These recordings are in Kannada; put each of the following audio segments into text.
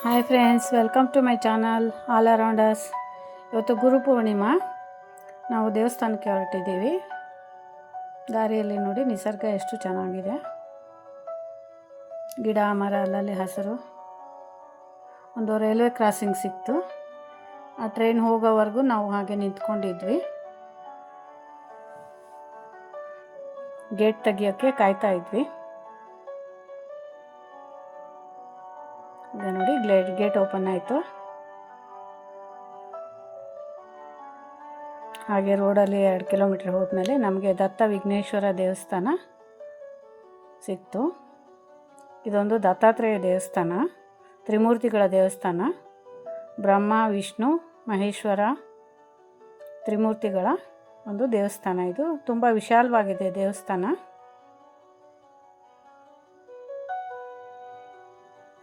Hi friends, welcome to my channel all around us. ಇವತ್ತು ಗುರುಪೂರ್ಣಿಮಾ. ನಾವು ದೇವಸ್ಥಾನಕ್ಕೆ ಹೊರಟಿದ್ದೀವಿ. ದಾರಿಯಲ್ಲಿ ನೋಡಿ ನಿಸರ್ಗ ಎಷ್ಟು ಚೆನ್ನಾಗಿದೆ. ಗಿಡ ಮರ ಅಲ್ಲಲ್ಲಿ ಹಸಿರು. ಒಂದು ರೈಲ್ವೆ ಕ್ರಾಸಿಂಗ್ ಸಿಕ್ತು. ಆ ಟ್ರೈನ್ ಹೋಗೋವರೆಗೂ ನಾವು ಹಾಗೆ ನಿಂತ್ಕೊಂಡಿದ್ವಿ. ಗೇಟ್ ತೆಗಿಯೋಕ್ಕೆ ಕಾಯ್ತಾ ಇದ್ವಿ. ಈಗ ನೋಡಿ ಗೇಟ್ ಓಪನ್ ಆಯಿತು. ಹಾಗೆ ರೋಡಲ್ಲಿ 2 ಕಿಲೋಮೀಟ್ರ್ ಹೋದ್ಮೇಲೆ ನಮಗೆ ದತ್ತ ವಿಘ್ನೇಶ್ವರ ದೇವಸ್ಥಾನ ಸಿಕ್ತು. ಇದೊಂದು ದತ್ತಾತ್ರೇಯ ದೇವಸ್ಥಾನ, ತ್ರಿಮೂರ್ತಿಗಳ ದೇವಸ್ಥಾನ. ಬ್ರಹ್ಮ ವಿಷ್ಣು ಮಹೇಶ್ವರ ತ್ರಿಮೂರ್ತಿಗಳ ಒಂದು ದೇವಸ್ಥಾನ. ಇದು ತುಂಬ ವಿಶಾಲವಾಗಿದೆ ದೇವಸ್ಥಾನ.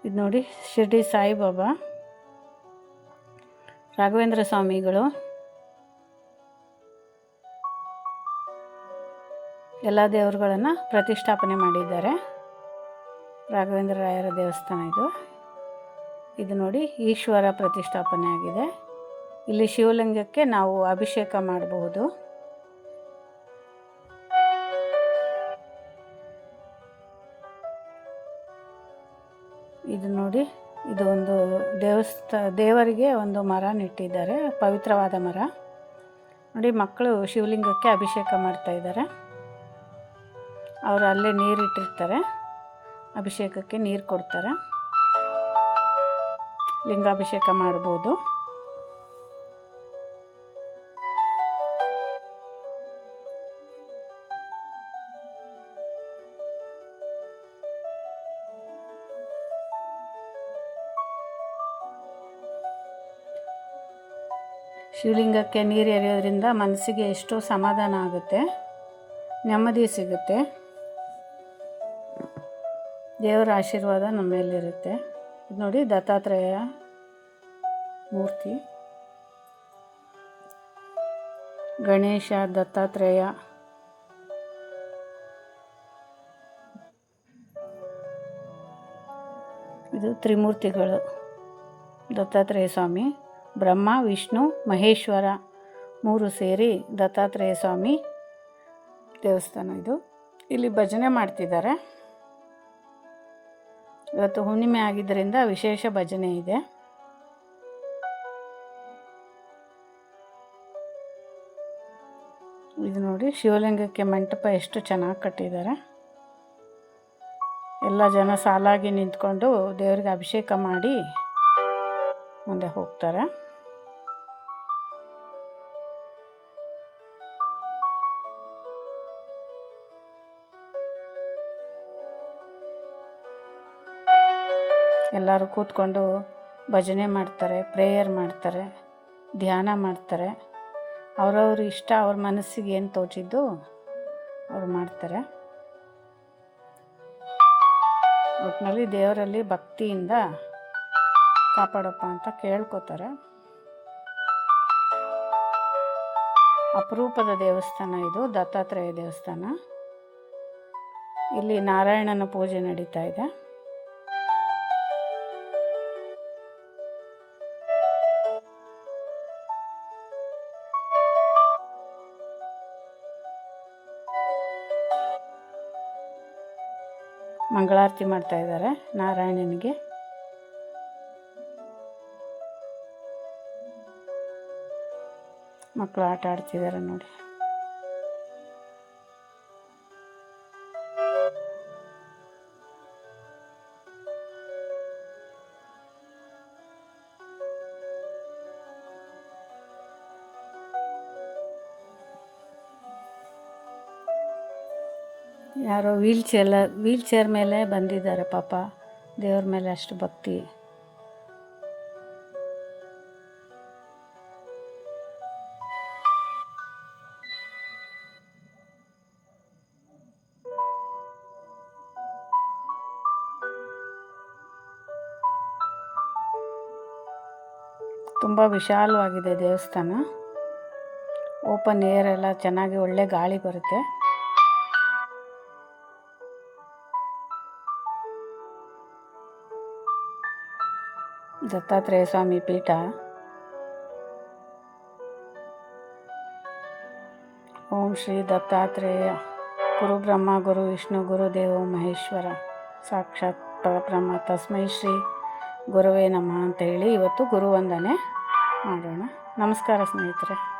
ಇದು ನೋಡಿ ಶಿರ್ಡಿ ಸಾಯಿಬಾಬಾ, ರಾಘವೇಂದ್ರ ಸ್ವಾಮಿಗಳು, ಎಲ್ಲ ದೇವರುಗಳನ್ನು ಪ್ರತಿಷ್ಠಾಪನೆ ಮಾಡಿದ್ದಾರೆ. ರಾಘವೇಂದ್ರ ರಾಯರ ದೇವಸ್ಥಾನ ಇದು ನೋಡಿ ಈಶ್ವರ ಪ್ರತಿಷ್ಠಾಪನೆ ಆಗಿದೆ. ಇಲ್ಲಿ ಶಿವಲಿಂಗಕ್ಕೆ ನಾವು ಅಭಿಷೇಕ ಮಾಡಬಹುದು. ಇದು ನೋಡಿ, ಇದು ಒಂದು ದೇವರಿಗೆ ಒಂದು ಮರ ನೆಟ್ಟಿದ್ದಾರೆ, ಪವಿತ್ರವಾದ ಮರ. ನೋಡಿ, ಮಕ್ಕಳು ಶಿವಲಿಂಗಕ್ಕೆ ಅಭಿಷೇಕ ಮಾಡ್ತಾ ಇದ್ದಾರೆ. ಅವರು ಅಲ್ಲೇ ನೀರಿಟ್ಟಿರ್ತಾರೆ, ಅಭಿಷೇಕಕ್ಕೆ ನೀರು ಕೊಡ್ತಾರೆ. ಲಿಂಗಾಭಿಷೇಕ ಮಾಡ್ಬೋದು. ಶಿವಲಿಂಗಕ್ಕೆ ನೀರು ಎರೆಯೋದ್ರಿಂದ ಮನಸ್ಸಿಗೆ ಎಷ್ಟೋ ಸಮಾಧಾನ ಆಗುತ್ತೆ, ನೆಮ್ಮದಿ ಸಿಗುತ್ತೆ. ದೇವರ ಆಶೀರ್ವಾದ ನಮ್ಮ ಮೇಲಿರುತ್ತೆ. ಇದು ನೋಡಿ ದತ್ತಾತ್ರೇಯ ಮೂರ್ತಿ, ಗಣೇಶ, ದತ್ತಾತ್ರೇಯ. ಇದು ತ್ರಿಮೂರ್ತಿಗಳು, ದತ್ತಾತ್ರೇಯ ಸ್ವಾಮಿ, ಬ್ರಹ್ಮ ವಿಷ್ಣು ಮಹೇಶ್ವರ 3 ಸೇರಿ ದತ್ತಾತ್ರೇಯ ಸ್ವಾಮಿ ದೇವಸ್ಥಾನ. ಇಲ್ಲಿ ಭಜನೆ ಮಾಡ್ತಿದ್ದಾರೆ. ಇವತ್ತು ಹುಣ್ಣಿಮೆ ಆಗಿದ್ದರಿಂದ ವಿಶೇಷ ಭಜನೆ ಇದೆ. ಇದು ನೋಡಿ ಶಿವಲಿಂಗಕ್ಕೆ ಮಂಟಪ ಎಷ್ಟು ಚೆನ್ನಾಗಿ ಕಟ್ಟಿದ್ದಾರೆ. ಎಲ್ಲ ಜನ ಸಾಲಾಗಿ ನಿಂತ್ಕೊಂಡು ದೇವರಿಗೆ ಅಭಿಷೇಕ ಮಾಡಿ ಮುಂದೆ ಹೋಗ್ತಾರೆ. ಎಲ್ಲರೂ ಕೂತ್ಕೊಂಡು ಭಜನೆ ಮಾಡ್ತಾರೆ, ಪ್ರೇಯರ್ ಮಾಡ್ತಾರೆ, ಧ್ಯಾನ ಮಾಡ್ತಾರೆ. ಅವರವ್ರ ಇಷ್ಟ, ಅವ್ರ ಮನಸ್ಸಿಗೆ ಏನು ತೋಚಿದ್ದು ಅವ್ರು ಮಾಡ್ತಾರೆ. ಒಟ್ಟಿನಲ್ಲಿ ದೇವರಲ್ಲಿ ಭಕ್ತಿಯಿಂದ ಕಾಪಾಡಪ್ಪ ಅಂತ ಕೇಳ್ಕೊತಾರೆ. ಅಪರೂಪದ ದೇವಸ್ಥಾನ ಇದು, ದತ್ತಾತ್ರೇಯ ದೇವಸ್ಥಾನ. ಇಲ್ಲಿ ನಾರಾಯಣನ ಪೂಜೆ ನಡೀತಾ ಇದೆ. ಮಂಗಳಾರತಿ ಮಾಡ್ತಾ ಇದ್ದಾರೆ ನಾರಾಯಣನಿಗೆ. ಮಕ್ಕಳು ಆಟ ಆಡ್ತಿದ್ದಾರೆ ನೋಡಿ. ಯಾರೋ ವೀಲ್ ಚೇರ್ ಮೇಲೆ ಬಂದಿದ್ದಾರೆ ಪಾಪ. ದೇವ್ರ ಮೇಲೆ ಅಷ್ಟು ಭಕ್ತಿ. ತುಂಬ ವಿಶಾಲವಾಗಿದೆ ದೇವಸ್ಥಾನ. ಓಪನ್ ಏರ್ ಎಲ್ಲ ಚೆನ್ನಾಗಿ ಒಳ್ಳೆ ಗಾಳಿ ಬರುತ್ತೆ. ದತ್ತಾತ್ರೇಯ ಸ್ವಾಮಿ ಪೀಠ. ಓಂ ಶ್ರೀ ದತ್ತಾತ್ರೇಯ ಗುರು ಬ್ರಹ್ಮ ಗುರು ವಿಷ್ಣು ಗುರುದೇವೋ ಮಹೇಶ್ವರ ಸಾಕ್ಷಾತ್ ಪರಬ್ರಹ್ಮ ತಸ್ಮೈ ಶ್ರೀ ಗುರುವೇ ನಮಃ ಅಂತ ಹೇಳಿ ಇವತ್ತು ಗುರುವಂದನೆ ಮಾಡೋಣ. ನಮಸ್ಕಾರ ಸ್ನೇಹಿತರೆ.